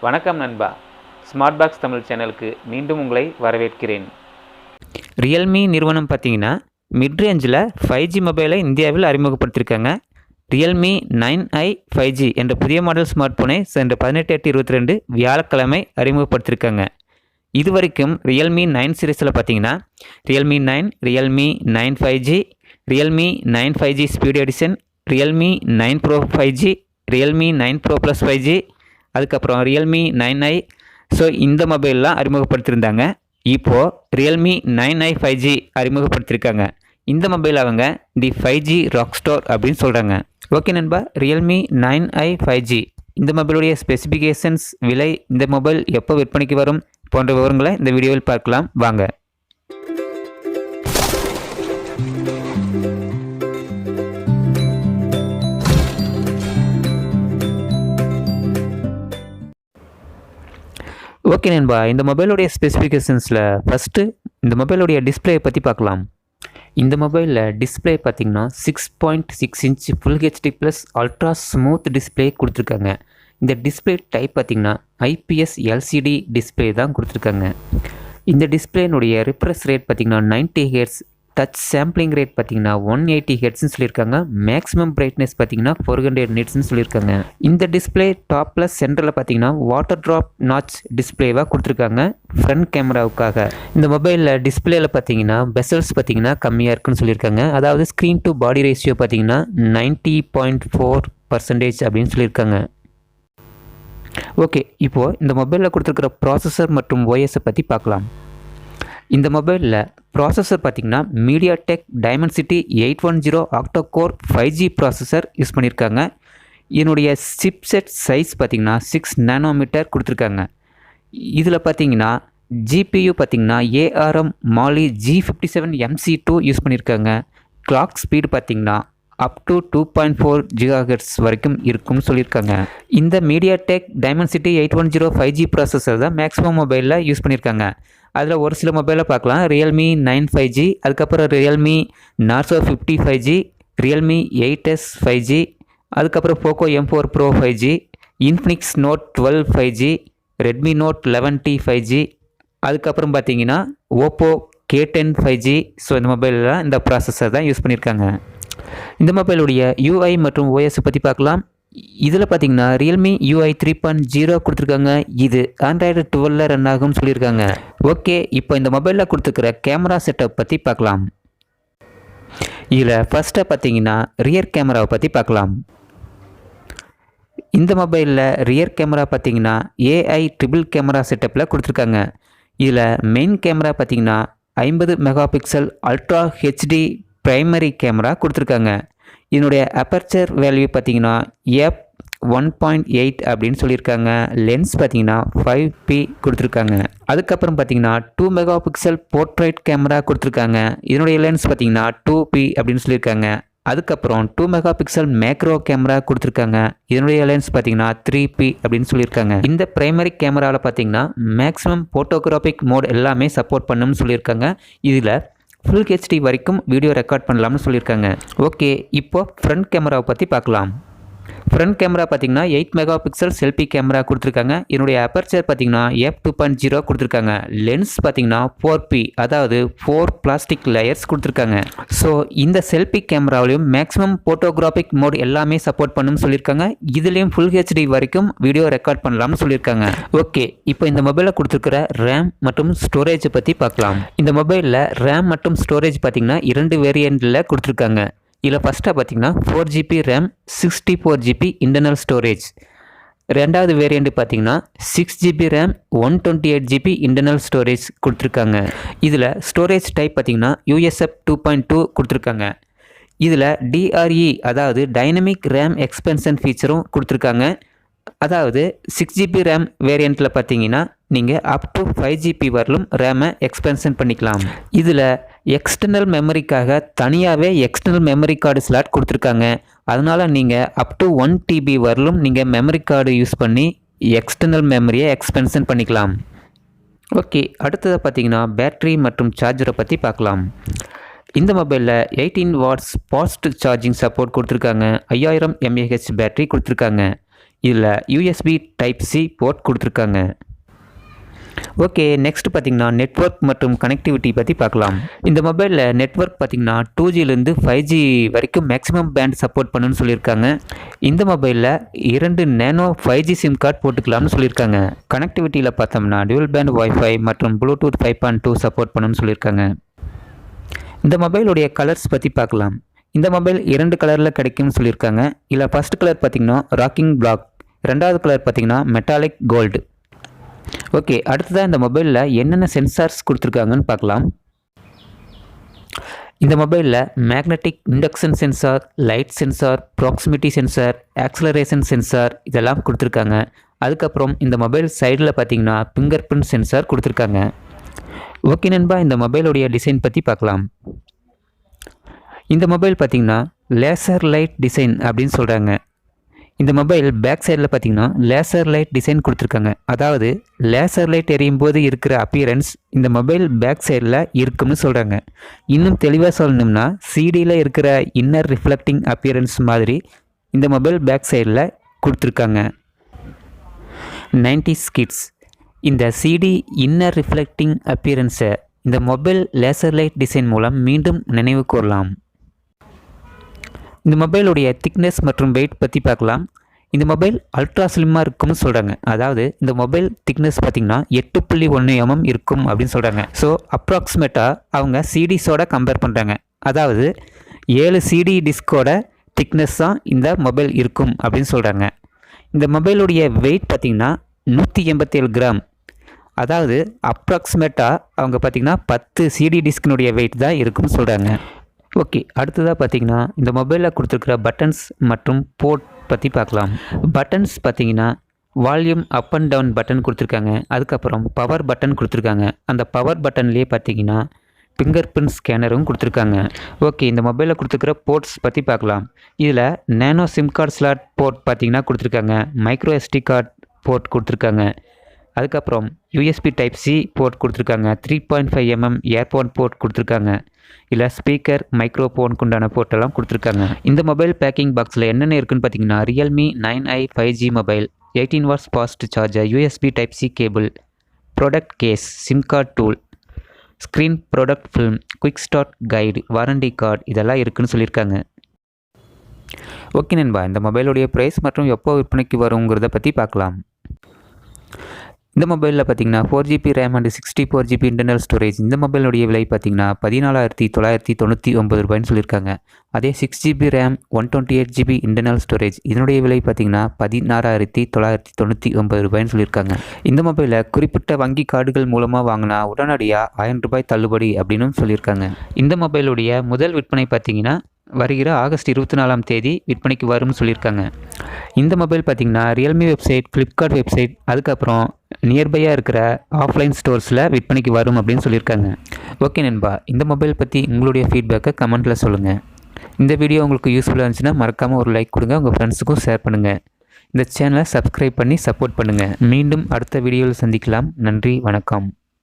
வணக்கம் நண்பா, smart box Tamil சேனலுக்கு மீண்டும் உங்களை வரவேற்கிறேன். ரியல்மி நிறுவனம் பார்த்தீங்கன்னா மிட் ரேஞ்சில் 5G மொபைலை இந்தியாவில் அறிமுகப்படுத்தியிருக்காங்க. ரியல்மி 9i 5G என்ற புதிய மாடல் ஸ்மார்ட் ஃபோனை சென்ற 18/8/22 வியாழக்கிழமை அறிமுகப்படுத்தியிருக்காங்க. இதுவரைக்கும் ரியல்மி 9 சீரீஸில் பார்த்தீங்கன்னா Realme 9, Realme 9 5G, Realme 9 5G speed edition, Realme 9 bro 5G, Realme 9 bro plus 5G, அதுக்கப்புறம் ரியல்மி 9i. ஸோ இந்த மொபைல்லாம் அறிமுகப்படுத்தியிருந்தாங்க. இப்போது ரியல்மி 9i 5G அறிமுகப்படுத்தியிருக்காங்க. இந்த மொபைல் அவங்க தி 5G ராக் ஸ்டார் அப்படின்னு சொல்கிறாங்க. ஓகே நண்பா, ரியல்மி 9i 5G இந்த மொபைலுடைய ஸ்பெசிஃபிகேஷன்ஸ், விலை, இந்த மொபைல் எப்போ விற்பனைக்கு வரும் போன்ற விவரங்களை இந்த வீடியோவில் பார்க்கலாம் வாங்க. ஓகே நண்பா, இந்த மொபைலுடைய ஸ்பெசிஃபிகேஷன்ஸில் ஃபஸ்ட்டு இந்த மொபைலுடைய டிஸ்பிளே பற்றி பார்க்கலாம். இந்த மொபைலில் டிஸ்பிளே பார்த்திங்கன்னா 6.6 inch full HD plus ultra smooth display கொடுத்துருக்காங்க. இந்த டிஸ்பிளே டைப் பார்த்திங்கன்னா IPS LCD டிஸ்பிளே தான் கொடுத்துருக்காங்க. இந்த டிஸ்பிளேனுடைய ரிஃப்ரெஷ் ரேட் பார்த்திங்கன்னா 90 Hz, டச் சாம்பிளிங் ரேட் பார்த்திங்கன்னா 180 Hzன்னு சொல்லியிருக்காங்க. மேக்ஸிமம் பிரைட்னஸ் பார்த்திங்கன்னா 400 nitsன்னு சொல்லியிருக்காங்க. இந்த டிஸ்பிளே டாப் ப்ளஸ் சென்டரில் பார்த்திங்கன்னா வாட்டர் ட்ராப் நாச் டிஸ்பிளேவாக கொடுத்துருக்காங்க ஃப்ரண்ட் கேமராவுக்காக. இந்த மொபைலில் டிஸ்பிளேயில் பார்த்திங்கன்னா பெசல்ஸ் பார்த்திங்கன்னா கம்மியாக இருக்குன்னு சொல்லியிருக்காங்க. அதாவது ஸ்க்ரீன் டு பாடி ரேஷியோ பார்த்திங்கன்னா 90.4% அப்படின்னு சொல்லியிருக்காங்க. ஓகே, இப்போது இந்த மொபைலில் கொடுத்துருக்கிற ப்ராசஸர் மற்றும் OS பற்றி பார்க்கலாம். இந்த மொபைலில் ப்ராசஸர் பார்த்திங்கன்னா MediaTek Dimensity 810 ஆக்டோ core 5G processor use பண்ணியிருக்காங்க. இதனுடைய சிப்செட் சைஸ் பார்த்திங்கன்னா 6 nm கொடுத்துருக்காங்க. இதில் பார்த்திங்கன்னா GPU பார்த்திங்கன்னா ARM Mali G57 MC2 use பண்ணியிருக்காங்க. கிளாக் ஸ்பீடு பார்த்திங்கன்னா அப் டு 2.4 GHz வரைக்கும் இருக்கும்னு சொல்லியிருக்காங்க. இந்த மீடியாடெக் டைமென்சிட்டி 810 5G ப்ராசஸர் தான் மேக்ஸிமம் மொபைலில் யூஸ் பண்ணியிருக்காங்க. அதில் ஒரு சில மொபைலை பார்க்கலாம். ரியல்மி 9 5G, அதுக்கப்புறம் Realme Narzo 50 5G, Realme 8S 5G, அதுக்கப்புறம் Poco M4 Pro 5G, Infinix note 12 5G, Redmi note 11T 5G, அதுக்கப்புறம் பார்த்தீங்கன்னா ஓப்போ K10 5G. ஸோ இந்த மொபைலில் இந்த ப்ராசஸர் தான் யூஸ் பண்ணியிருக்காங்க. இந்த மொபைலுடைய UI மற்றும் OS பற்றி பார்க்கலாம். இதில் பார்த்தீங்கன்னா ரியல்மி UI 3.0 கொடுத்துருக்காங்க. இது ஆண்ட்ராய்டு 12 ரன் ஆகும்னு சொல்லியிருக்காங்க. ஓகே, இப்போ இந்த மொபைலில் கொடுத்துருக்கிற கேமரா செட்டப் பற்றி பார்க்கலாம். இதில் ஃபஸ்ட்டாக பார்த்தீங்கன்னா ரியர் கேமராவை பற்றி பார்க்கலாம். இந்த மொபைலில் ரியர் கேமரா பார்த்தீங்கன்னா AI ட்ரிபிள் கேமரா செட்டப்பில் கொடுத்துருக்காங்க. இதில் மெயின் கேமரா பார்த்தீங்கன்னா 50 megapixel ultra HD primary camera கொடுத்துருக்காங்க. இதனுடைய அப்பர்ச்சர் வேல்யூ பார்த்தீங்கன்னா f1.8 அப்படின்னு சொல்லியிருக்காங்க. லென்ஸ் பார்த்தீங்கன்னா 5p கொடுத்துருக்காங்க. அதுக்கப்புறம் பார்த்தீங்கன்னா 2 மெகாபிக்சல் போர்ட்ரைட் கேமரா கொடுத்துருக்காங்க. இதனுடைய லென்ஸ் பார்த்தீங்கன்னா 2p அப்படின்னு சொல்லியிருக்காங்க. அதுக்கப்புறம் 2 மெகாபிக்சல் மேக்ரோ கேமரா கொடுத்துருக்காங்க. இதனுடைய லென்ஸ் பார்த்தீங்கன்னா 3p அப்படின்னு சொல்லியிருக்காங்க. இந்த பிரைமரி கேமராவில் பார்த்தீங்கன்னா மேக்ஸிமம் ஃபோட்டோகிராஃபிக் மோட் எல்லாமே சப்போர்ட் பண்ணுன்னு சொல்லியிருக்காங்க. இதில் ஃபுல் ஹெச்டி வரைக்கும் வீடியோ ரெக்கார்ட் பண்ணலாம்னு சொல்லியிருக்காங்க. ஓகே, இப்போ ஃப்ரண்ட் கேமராவை பற்றி பார்க்கலாம். ஃப்ரண்ட் கேமரா பார்த்தீங்கன்னா 8 மெகாபிக்சல் செல்ஃபி கேமரா கொடுத்துருக்காங்க. இதனுடைய அப்பர்ச்சர் பார்த்தீங்கன்னா f2.0 கொடுத்துருக்காங்க. லென்ஸ் பார்த்தீங்கன்னா 4p, அதாவது 4 பிளாஸ்டிக் லேயர்ஸ் கொடுத்துருக்காங்க. ஸோ இந்த செல்ஃபி கேமராவிலையும் மேக்ஸிமம் ஃபோட்டோகிராஃபிக் மோட் எல்லாமே சப்போர்ட் பண்ணுன்னு சொல்லியிருக்காங்க. இதுலேயும் ஃபுல் ஹெச்டி வரைக்கும் வீடியோ ரெக்கார்ட் பண்ணலாம்னு சொல்லியிருக்காங்க. ஓகே, இப்போ இந்த மொபைலில் கொடுத்துருக்கிற RAM மற்றும் ஸ்டோரேஜை பற்றி பார்க்கலாம். இந்த மொபைலில் RAM மற்றும் ஸ்டோரேஜ் பார்த்தீங்கன்னா 2 வேரியண்ட்டில் கொடுத்துருக்காங்க. இதில் ஃபஸ்ட்டாக பார்த்தீங்கன்னா 4GB RAM 64GB internal storage. ரெண்டாவது வேரியண்ட் பார்த்தீங்கன்னா 6GB RAM 128GB internal storage கொடுத்துருக்காங்க. இதில் ஸ்டோரேஜ் டைப் பார்த்தீங்கன்னா USF 2.2 கொடுத்துருக்காங்க. இதில் DRE அதாவது டைனமிக் RAM எக்ஸ்பென்ஷன் ஃபீச்சரும் கொடுத்துருக்காங்க. அதாவது 6GB RAM வேரியண்ட்டில் பார்த்தீங்கன்னா நீங்கள் அப் டு 5GB வரலும் ரேமை எக்ஸ்பென்ஷன் பண்ணிக்கலாம். இதில் எக்ஸ்டர்னல் மெமரிக்காக தனியாகவே எக்ஸ்டர்னல் மெமரி கார்டு ஸ்லாட் கொடுத்துருக்காங்க. அதனால் நீங்கள் அப் டு 1TB வரலும் நீங்கள் மெமரி கார்டு யூஸ் பண்ணி எக்ஸ்டர்னல் மெமரியை எக்ஸ்பென்ஷன் பண்ணிக்கலாம். ஓகே, அடுத்ததாக பார்த்தீங்கன்னா பேட்ரி மற்றும் சார்ஜரை பற்றி பார்க்கலாம். இந்த மொபைலில் 18 வாட்ஸ் ஃபாஸ்ட் சார்ஜிங் சப்போர்ட் கொடுத்துருக்காங்க. 5000 mAh பேட்டரி கொடுத்துருக்காங்க. இதில் யூஎஸ்பி டைப் சி போர்ட் கொடுத்துருக்காங்க. ஓகே, நெக்ஸ்ட் பார்த்திங்கன்னா நெட்வொர்க் மற்றும் கனெக்டிவிட்டி பற்றி பார்க்கலாம். இந்த மொபைலில் நெட்வொர்க் பார்த்திங்கன்னா 2Gலேருந்து 5G வரைக்கும் மேக்ஸிமம் பேண்ட் சப்போர்ட் பண்ணுன்னு சொல்லியிருக்காங்க. இந்த மொபைலில் 2 நேனோ 5G சிம் கார்டு போட்டுக்கலாம்னு சொல்லியிருக்காங்க. கனெக்டிவிட்டியில் பார்த்தோம்னா டியூவல் பேண்ட் வைஃபை மற்றும் ப்ளூடூத் 5.2 சப்போர்ட் பண்ணுன்னு சொல்லியிருக்காங்க. இந்த மொபைலுடைய கலர்ஸ் பற்றி பார்க்கலாம். இந்த மொபைல் 2 கலரில் கிடைக்கும்னு சொல்லியிருக்காங்க. இதில் ஃபர்ஸ்ட் கலர் பார்த்திங்கன்னா ராக்கிங் பிளாக், ரெண்டாவது கலர் பார்த்திங்கன்னா மெட்டாலிக் கோல்டு. ஓகே, அடுத்ததாக இந்த மொபைலில் என்னென்ன சென்சார்ஸ் கொடுத்துருக்காங்கன்னு பார்க்கலாம். இந்த மொபைலில் magnetic induction sensor, light sensor, proximity sensor, acceleration sensor இதெல்லாம் கொடுத்துருக்காங்க. அதுக்கப்புறம் இந்த மொபைல் சைடில் பார்த்திங்கன்னா ஃபிங்கர் பிரிண்ட் சென்சார் கொடுத்துருக்காங்க. ஓகே நண்பா, இந்த மொபைலுடைய டிசைன் பற்றி பார்க்கலாம். இந்த மொபைல் பார்த்திங்கன்னா லேசர் லைட் டிசைன் அப்படின்னு சொல்கிறாங்க. இந்த மொபைல் பேக் சைடில் பார்த்திங்கன்னா லேசர் லைட் டிசைன் கொடுத்துருக்காங்க. அதாவது லேசர் லைட் எரியும் போது இருக்கிற அப்பியரன்ஸ் இந்த மொபைல் பேக் சைடில் இருக்கும்னு சொல்கிறாங்க. இன்னும் தெளிவாக சொல்லணும்னா சிடியில் இருக்கிற இன்னர் ரிஃப்ளெக்டிங் அப்பியரன்ஸ் மாதிரி இந்த மொபைல் பேக் சைடில் கொடுத்துருக்காங்க. 90s கிட்ஸ் இந்த சிடி இன்னர் ரிஃப்ளெக்டிங் அப்பியரன்ஸை இந்த மொபைல் லேசர் லைட் டிசைன் மூலம் மீண்டும் நினைவு கூறலாம். இந்த மொபைலுடைய திக்னஸ் மற்றும் வெயிட் பற்றி பார்க்கலாம். இந்த மொபைல் அல்ட்ரா ஸ்லிம்மாக இருக்கும்னு சொல்கிறாங்க. அதாவது இந்த மொபைல் திக்னஸ் பார்த்திங்கன்னா 8.1 mm இருக்கும் அப்படின்னு சொல்கிறாங்க. ஸோ அப்ராக்சிமேட்டாக அவங்க சிடிஸோட கம்பேர் பண்ணுறாங்க. அதாவது 7 சிடி டிஸ்கோட திக்னஸ் தான் இந்த மொபைல் இருக்கும் அப்படின்னு சொல்கிறாங்க. இந்த மொபைலுடைய வெயிட் பார்த்திங்கன்னா 187 கிராம். அதாவது அப்ராக்சிமேட்டாக அவங்க பார்த்திங்கன்னா 10 சிடி டிஸ்கினுடைய வெயிட் தான் இருக்குன்னு சொல்கிறாங்க. ஓகே, அடுத்ததாக பார்த்திங்கன்னா இந்த மொபைலில் கொடுத்துருக்குற பட்டன்ஸ் மற்றும் போர்ட் பற்றி பார்க்கலாம். பட்டன்ஸ் பார்த்திங்கன்னா volume up and down button கொடுத்துருக்காங்க. அதுக்கப்புறம் பவர் பட்டன் கொடுத்துருக்காங்க. அந்த பவர் பட்டன்லேயே பார்த்திங்கன்னா ஃபிங்கர் பிரிண்ட் ஸ்கேனரும் கொடுத்துருக்காங்க. ஓகே, இந்த மொபைலில் கொடுத்துருக்குற போர்ட்ஸ் பற்றி பார்க்கலாம். இதில் nano SIM card slot port பார்த்திங்கன்னா கொடுத்துருக்காங்க. மைக்ரோ எஸ்டி கார்டு போர்ட் கொடுத்துருக்காங்க. அதுக்கப்புறம் யூஎஸ்பி டைப் சி போர்ட் கொடுத்துருக்காங்க. 3.5 mm ஏர்போன் போர்ட் கொடுத்துருக்காங்க. இல்லை ஸ்பீக்கர் மைக்ரோஃபோனுக்கு உண்டான போர்ட்டெல்லாம் கொடுத்துருக்காங்க. இந்த மொபைல் பேக்கிங் பாக்ஸில் என்னென்ன இருக்குன்னு பார்த்தீங்கன்னா Realme 9i 5G mobile, 18 watts fast charger, USB type C cable, product case, SIM card tool, screen product film, quick start guide, warranty card இதெல்லாம் இருக்குன்னு சொல்லியிருக்காங்க. ஓகே நண்பா, இந்த மொபைலுடைய ப்ரைஸ் மற்றும் எப்போ விற்பனைக்கு வருங்கிறத பற்றி பார்க்கலாம். இந்த மொபைலில் பார்த்தீங்கன்னா 4GB RAM and 64GB internal storage. இந்த மொபைலுடைய விலை பார்த்தீங்கன்னா 14,999 ரூபாய்னு சொல்லியிருக்காங்க. அதே 6GB RAM 128GB internal storage இதனுடைய விலை பார்த்தீங்கன்னா 16,999 ரூபாய்னு சொல்லியிருக்காங்க. இந்த மொபைலை குறிப்பிட்ட வங்கி கார்டுகள் மூலமாக வாங்கினா உடனடியாக 1000 ரூபாய் தள்ளுபடி அப்படின்னு சொல்லியிருக்காங்க. இந்த மொபைலுடைய முதல் விற்பனை பார்த்தீங்கன்னா வருகிற ஆகஸ்ட் 24ஆம் தேதி விற்பனைக்கு வரும்னு சொல்லியிருக்காங்க. இந்த மொபைல் பார்த்திங்கன்னா ரியல்மி வெப்சைட், ஃப்ளிப்கார்ட் வெப்சைட், அதுக்கப்புறம் நியர்பையாக இருக்கிற ஆஃப்லைன் ஸ்டோர்ஸில் விற்பனைக்கு வரும் அப்படின்னு சொல்லியிருக்காங்க. ஓகே நண்பா, இந்த மொபைல் பற்றி உங்களுடைய ஃபீட்பேக்கை கமெண்ட்டில் சொல்லுங்கள். இந்த வீடியோ உங்களுக்கு யூஸ்ஃபுல்லாக இருந்துச்சுன்னா மறக்காமல் ஒரு லைக் கொடுங்க, உங்கள் ஃப்ரெண்ட்ஸுக்கும் ஷேர் பண்ணுங்கள். இந்த சேனலை சப்ஸ்கிரைப் பண்ணி சப்போர்ட் பண்ணுங்கள். மீண்டும் அடுத்த வீடியோவில் சந்திக்கலாம். நன்றி, வணக்கம்.